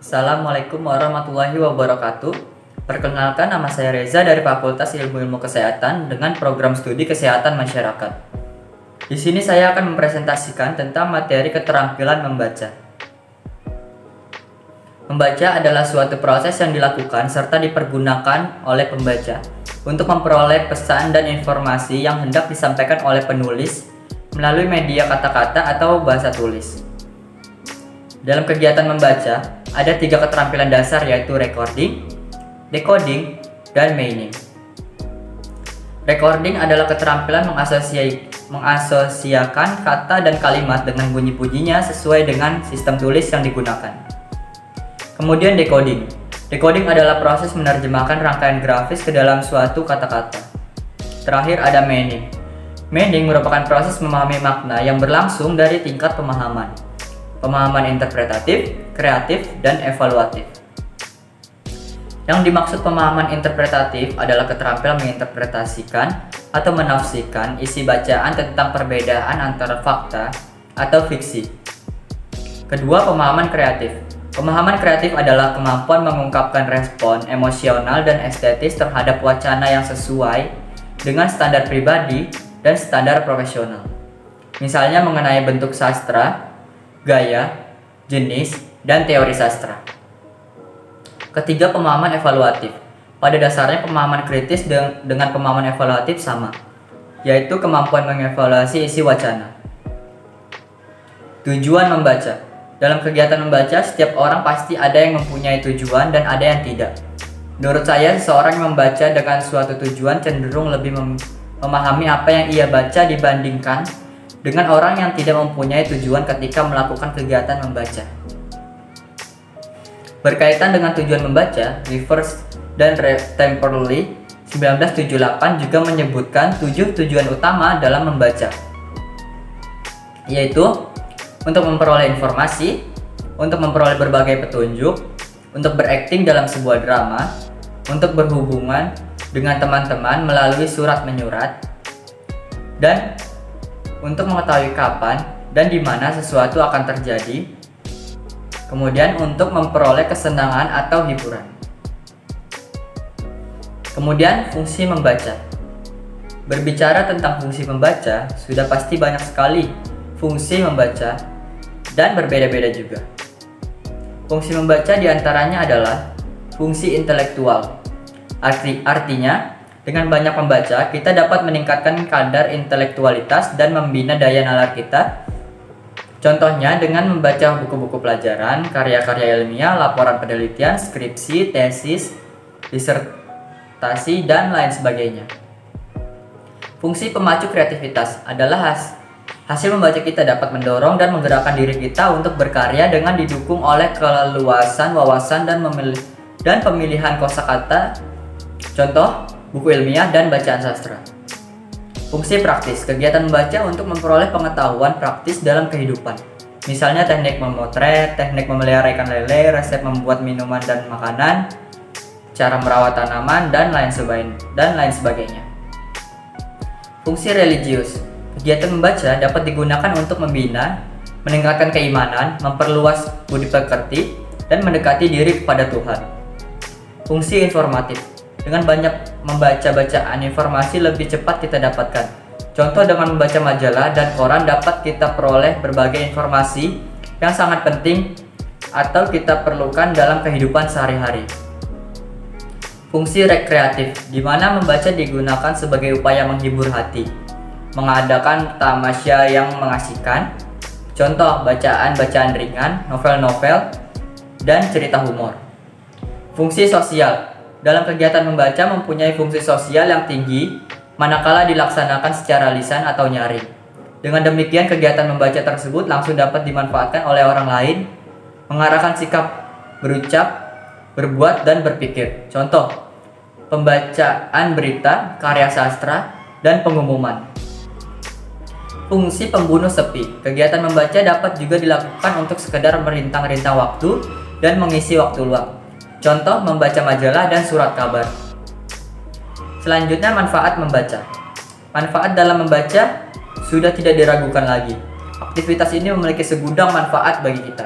Assalamualaikum warahmatullahi wabarakatuh. Perkenalkan, nama saya Reza dari Fakultas Ilmu Kesehatan dengan program studi Kesehatan Masyarakat. Di sini saya akan mempresentasikan tentang materi keterampilan membaca. Membaca adalah suatu proses yang dilakukan serta dipergunakan oleh pembaca untuk memperoleh pesan dan informasi yang hendak disampaikan oleh penulis melalui media kata-kata atau bahasa tulis. Dalam kegiatan membaca, ada 3 keterampilan dasar, yaitu recording, decoding, dan meaning. Recording adalah keterampilan mengasosiasikan kata dan kalimat dengan bunyi-bunyinya sesuai dengan sistem tulis yang digunakan. Kemudian decoding. Decoding adalah proses menerjemahkan rangkaian grafis ke dalam suatu kata-kata. Terakhir ada meaning. Meaning merupakan proses memahami makna yang berlangsung dari tingkat pemahaman interpretatif, kreatif, dan evaluatif. Yang dimaksud pemahaman interpretatif adalah keterampilan menginterpretasikan atau menafsirkan isi bacaan tentang perbedaan antara fakta atau fiksi. Kedua, pemahaman kreatif. Pemahaman kreatif adalah kemampuan mengungkapkan respon emosional dan estetis terhadap wacana yang sesuai dengan standar pribadi dan standar profesional. Misalnya mengenai bentuk sastra, gaya, jenis, dan teori sastra. Ketiga, pemahaman evaluatif. Pada dasarnya pemahaman kritis dengan pemahaman evaluatif sama, yaitu kemampuan mengevaluasi isi wacana. Tujuan membaca. Dalam kegiatan membaca, setiap orang pasti ada yang mempunyai tujuan dan ada yang tidak. Menurut saya, seseorang yang membaca dengan suatu tujuan cenderung lebih memahami apa yang ia baca dibandingkan dengan orang yang tidak mempunyai tujuan ketika melakukan kegiatan membaca. Berkaitan dengan tujuan membaca, Rivers dan Temperley 1978 juga menyebutkan 7 tujuan utama dalam membaca, yaitu untuk memperoleh informasi, untuk memperoleh berbagai petunjuk, untuk berakting dalam sebuah drama, untuk berhubungan dengan teman-teman melalui surat menyurat, dan untuk mengetahui kapan dan di mana sesuatu akan terjadi, kemudian untuk memperoleh kesenangan atau hiburan. Kemudian fungsi membaca. Berbicara tentang fungsi membaca, sudah pasti banyak sekali fungsi membaca dan berbeda-beda juga. Fungsi membaca diantaranya adalah fungsi intelektual. Artinya, dengan banyak membaca, kita dapat meningkatkan kadar intelektualitas dan membina daya nalar kita. Contohnya dengan membaca buku-buku pelajaran, karya-karya ilmiah, laporan penelitian, skripsi, tesis, disertasi, dan lain sebagainya. Fungsi pemacu kreativitas adalah hasil membaca kita dapat mendorong dan menggerakkan diri kita untuk berkarya dengan didukung oleh keluasan wawasan dan pemilihan kosakata. Contoh, buku ilmiah dan bacaan sastra. Fungsi praktis. Kegiatan membaca untuk memperoleh pengetahuan praktis dalam kehidupan. Misalnya teknik memotret, teknik memelihara ikan lele, resep membuat minuman dan makanan, cara merawat tanaman, dan lain sebagainya. Fungsi religius. Kegiatan membaca dapat digunakan untuk membina, meningkatkan keimanan, memperluas budi pekerti, dan mendekati diri kepada Tuhan. Fungsi informatif. Dengan banyak membaca bacaan, informasi lebih cepat kita dapatkan. Contoh, dengan membaca majalah dan koran dapat kita peroleh berbagai informasi yang sangat penting atau kita perlukan dalam kehidupan sehari-hari. Fungsi rekreatif, di mana membaca digunakan sebagai upaya menghibur hati, mengadakan tamasya yang mengasihkan. Contoh, bacaan-bacaan ringan, novel-novel, dan cerita humor. Fungsi sosial. Dalam kegiatan membaca mempunyai fungsi sosial yang tinggi manakala dilaksanakan secara lisan atau nyaring. Dengan demikian, kegiatan membaca tersebut langsung dapat dimanfaatkan oleh orang lain, mengarahkan sikap berucap, berbuat, dan berpikir. Contoh, pembacaan berita, karya sastra, dan pengumuman. Fungsi pembunuh sepi. Kegiatan membaca dapat juga dilakukan untuk sekedar merintang-rintang waktu dan mengisi waktu luang. Contoh, membaca majalah dan surat kabar. Selanjutnya, manfaat membaca. Manfaat dalam membaca sudah tidak diragukan lagi. Aktivitas ini memiliki segudang manfaat bagi kita.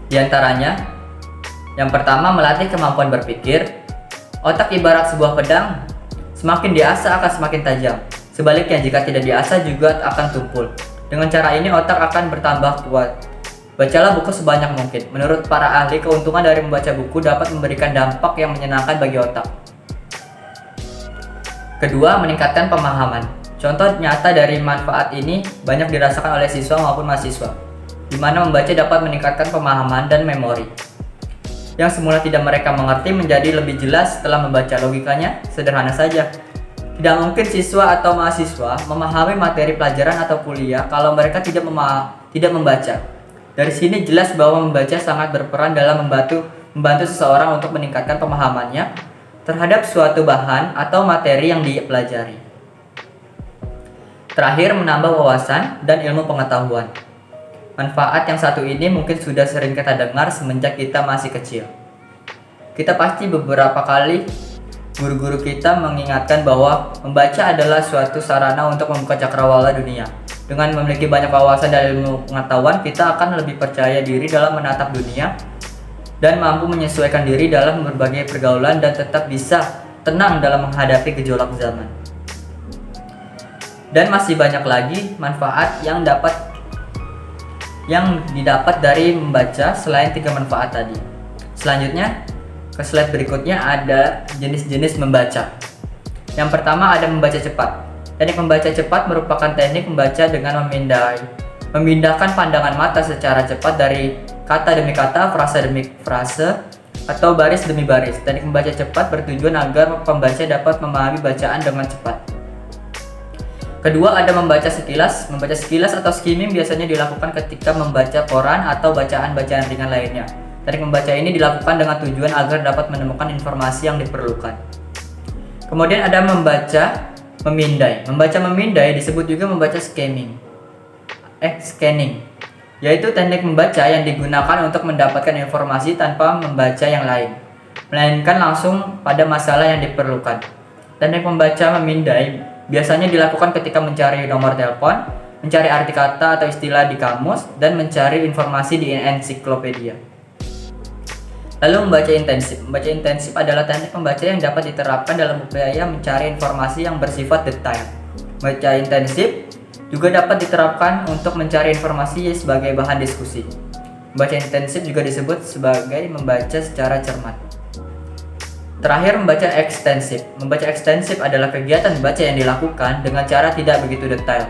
Di antaranya, yang pertama melatih kemampuan berpikir. Otak ibarat sebuah pedang, semakin diasah akan semakin tajam. Sebaliknya, jika tidak diasah juga akan tumpul. Dengan cara ini otak akan bertambah kuat. Bacalah buku sebanyak mungkin. Menurut para ahli, keuntungan dari membaca buku dapat memberikan dampak yang menyenangkan bagi otak. Kedua, meningkatkan pemahaman. Contoh nyata dari manfaat ini banyak dirasakan oleh siswa maupun mahasiswa, di mana membaca dapat meningkatkan pemahaman dan memori. Yang semula tidak mereka mengerti menjadi lebih jelas setelah membaca. Logikanya sederhana saja. Tidak mungkin siswa atau mahasiswa memahami materi pelajaran atau kuliah kalau mereka tidak membaca. Dari sini jelas bahwa membaca sangat berperan dalam membantu seseorang untuk meningkatkan pemahamannya terhadap suatu bahan atau materi yang dipelajari. Terakhir, menambah wawasan dan ilmu pengetahuan. Manfaat yang satu ini mungkin sudah sering kita dengar semenjak kita masih kecil. Kita pasti beberapa kali guru-guru kita mengingatkan bahwa membaca adalah suatu sarana untuk membuka cakrawala dunia. Dengan memiliki banyak wawasan dan ilmu pengetahuan, kita akan lebih percaya diri dalam menatap dunia dan mampu menyesuaikan diri dalam berbagai pergaulan dan tetap bisa tenang dalam menghadapi gejolak zaman. Dan masih banyak lagi manfaat yang didapat dari membaca selain 3 manfaat tadi. Selanjutnya, ke slide berikutnya ada jenis-jenis membaca. Yang pertama ada membaca cepat. Teknik membaca cepat merupakan teknik membaca dengan memindahkan pandangan mata secara cepat dari kata demi kata, frase demi frase, atau baris demi baris. Teknik membaca cepat bertujuan agar pembaca dapat memahami bacaan dengan cepat. Kedua ada membaca sekilas. Membaca sekilas atau skimming biasanya dilakukan ketika membaca koran atau bacaan-bacaan ringan lainnya. Teknik membaca ini dilakukan dengan tujuan agar dapat menemukan informasi yang diperlukan. Kemudian ada membaca memindai. Membaca memindai disebut juga membaca scanning, yaitu teknik membaca yang digunakan untuk mendapatkan informasi tanpa membaca yang lain, melainkan langsung pada masalah yang diperlukan. Teknik membaca memindai biasanya dilakukan ketika mencari nomor telepon, mencari arti kata atau istilah di kamus, dan mencari informasi di ensiklopedia. Lalu membaca intensif. Membaca intensif adalah teknik membaca yang dapat diterapkan dalam upaya mencari informasi yang bersifat detail. Membaca intensif juga dapat diterapkan untuk mencari informasi sebagai bahan diskusi. Membaca intensif juga disebut sebagai membaca secara cermat. Terakhir, membaca ekstensif. Membaca ekstensif adalah kegiatan membaca yang dilakukan dengan cara tidak begitu detail.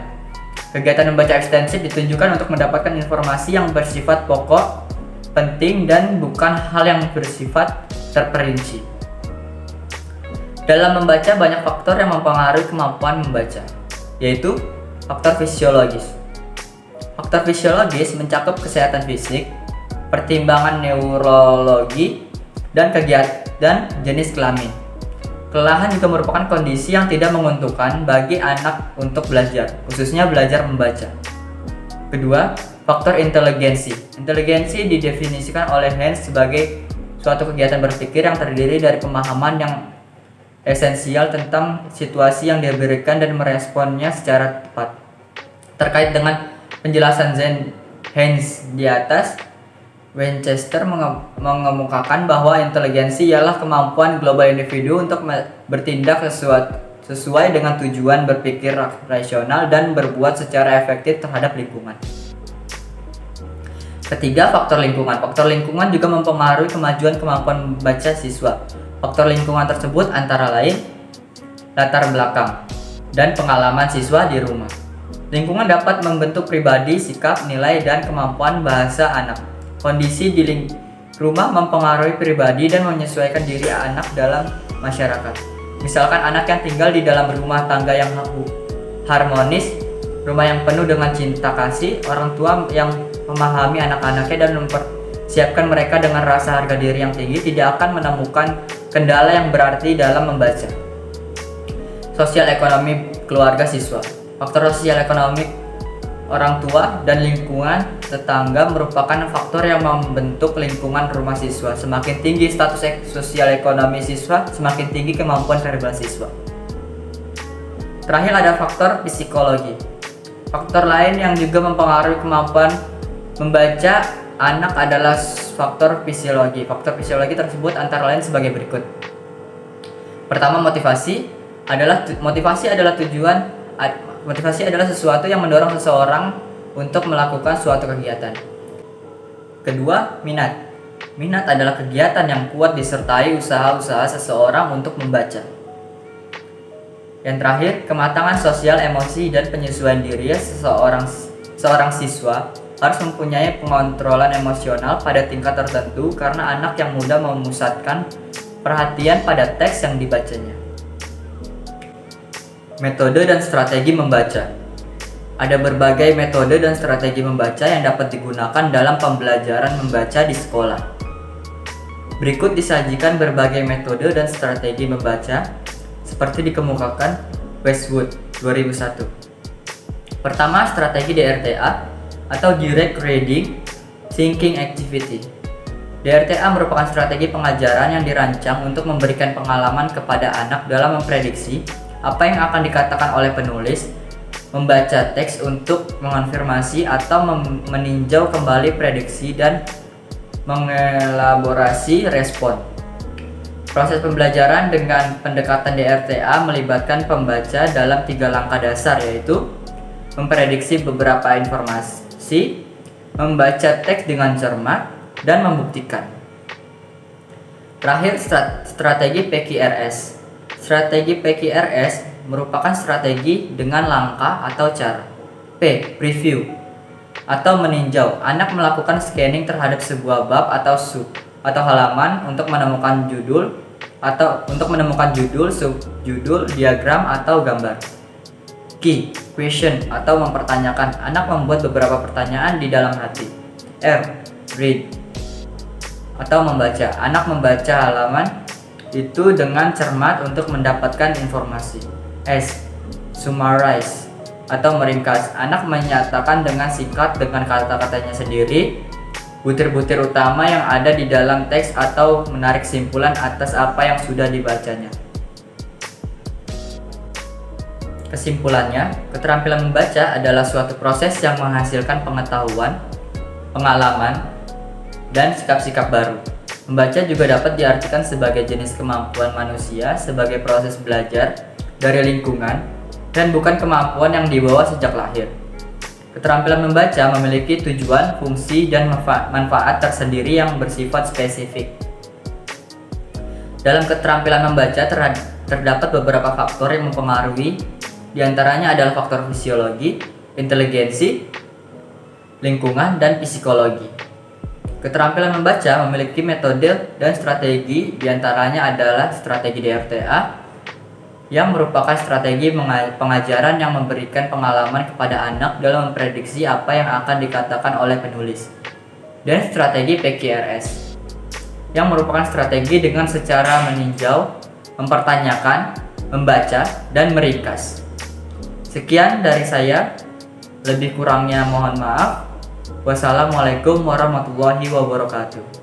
Kegiatan membaca ekstensif ditunjukkan untuk mendapatkan informasi yang bersifat pokok, penting, dan bukan hal yang bersifat terperinci. Dalam membaca banyak faktor yang mempengaruhi kemampuan membaca, yaitu faktor fisiologis. Faktor fisiologis mencakup kesehatan fisik, pertimbangan neurologi, dan kegiatan jenis kelamin. Kelelahan juga merupakan kondisi yang tidak menguntungkan bagi anak untuk belajar, khususnya belajar membaca. Kedua, faktor inteligensi. Inteligensi didefinisikan oleh Hans sebagai suatu kegiatan berpikir yang terdiri dari pemahaman yang esensial tentang situasi yang diberikan dan meresponnya secara tepat. Terkait dengan penjelasan Hans di atas, Winchester mengemukakan bahwa inteligensi ialah kemampuan global individu untuk bertindak sesuai dengan tujuan berpikir rasional dan berbuat secara efektif terhadap lingkungan. Ketiga, faktor lingkungan. Faktor lingkungan juga mempengaruhi kemajuan kemampuan membaca siswa. Faktor lingkungan tersebut antara lain latar belakang dan pengalaman siswa di rumah. Lingkungan dapat membentuk pribadi, sikap, nilai, dan kemampuan bahasa anak. Kondisi di rumah mempengaruhi pribadi dan menyesuaikan diri anak dalam masyarakat. Misalkan anak yang tinggal di dalam rumah tangga yang harmonis, rumah yang penuh dengan cinta kasih, orang tua yang memahami anak-anaknya dan mempersiapkan mereka dengan rasa harga diri yang tinggi tidak akan menemukan kendala yang berarti dalam membaca. Sosial ekonomi keluarga siswa. Faktor sosial ekonomi orang tua dan lingkungan tetangga merupakan faktor yang membentuk lingkungan rumah siswa. Semakin tinggi status sosial ekonomi siswa, semakin tinggi kemampuan verbal siswa. Terakhir ada faktor psikologi. Faktor lain yang juga mempengaruhi kemampuan membaca anak adalah faktor fisiologi. Faktor fisiologi tersebut antara lain sebagai berikut. Pertama, motivasi adalah sesuatu yang mendorong seseorang untuk melakukan suatu kegiatan. Kedua, minat. Minat adalah kegiatan yang kuat disertai usaha-usaha seseorang untuk membaca. Yang terakhir, kematangan sosial, emosi, dan penyesuaian diri seorang siswa harus mempunyai pengontrolan emosional pada tingkat tertentu karena anak yang mudah memusatkan perhatian pada teks yang dibacanya. Metode dan strategi membaca. Ada berbagai metode dan strategi membaca yang dapat digunakan dalam pembelajaran membaca di sekolah. Berikut disajikan berbagai metode dan strategi membaca seperti dikemukakan Westwood 2001. Pertama, strategi DRTA atau Direct Reading Thinking Activity. DRTA merupakan strategi pengajaran yang dirancang untuk memberikan pengalaman kepada anak dalam memprediksi apa yang akan dikatakan oleh penulis, membaca teks untuk mengonfirmasi atau meninjau kembali prediksi, dan mengelaborasi respon. Proses pembelajaran dengan pendekatan DRTA melibatkan pembaca dalam 3 langkah dasar, yaitu memprediksi beberapa informasi, membaca teks dengan cermat, dan membuktikan. Terakhir, strategi PQRS. Strategi PQRS merupakan strategi dengan langkah atau cara. P. Preview atau meninjau. Anak melakukan scanning terhadap sebuah bab atau halaman untuk menemukan judul, subjudul, diagram, atau gambar. Q. Question atau mempertanyakan. Anak membuat beberapa pertanyaan di dalam hati. R. Read atau membaca. Anak membaca halaman itu dengan cermat untuk mendapatkan informasi. S. Summarize atau meringkas. Anak menyatakan dengan singkat dengan kata-katanya sendiri butir-butir utama yang ada di dalam teks atau menarik kesimpulan atas apa yang sudah dibacanya. Kesimpulannya, keterampilan membaca adalah suatu proses yang menghasilkan pengetahuan, pengalaman, dan sikap-sikap baru. Membaca juga dapat diartikan sebagai jenis kemampuan manusia sebagai proses belajar dari lingkungan dan bukan kemampuan yang dibawa sejak lahir. Keterampilan membaca memiliki tujuan, fungsi, dan manfaat tersendiri yang bersifat spesifik. Dalam keterampilan membaca terdapat beberapa faktor yang mempengaruhi, diantaranya adalah faktor fisiologi, inteligensi, lingkungan, dan psikologi. Keterampilan membaca memiliki metode dan strategi, diantaranya adalah strategi DRTA yang merupakan strategi pengajaran yang memberikan pengalaman kepada anak dalam memprediksi apa yang akan dikatakan oleh penulis, dan strategi PQRS yang merupakan strategi dengan secara meninjau, mempertanyakan, membaca, dan meringkas. Sekian dari saya, lebih kurangnya mohon maaf. Wassalamualaikum warahmatullahi wabarakatuh.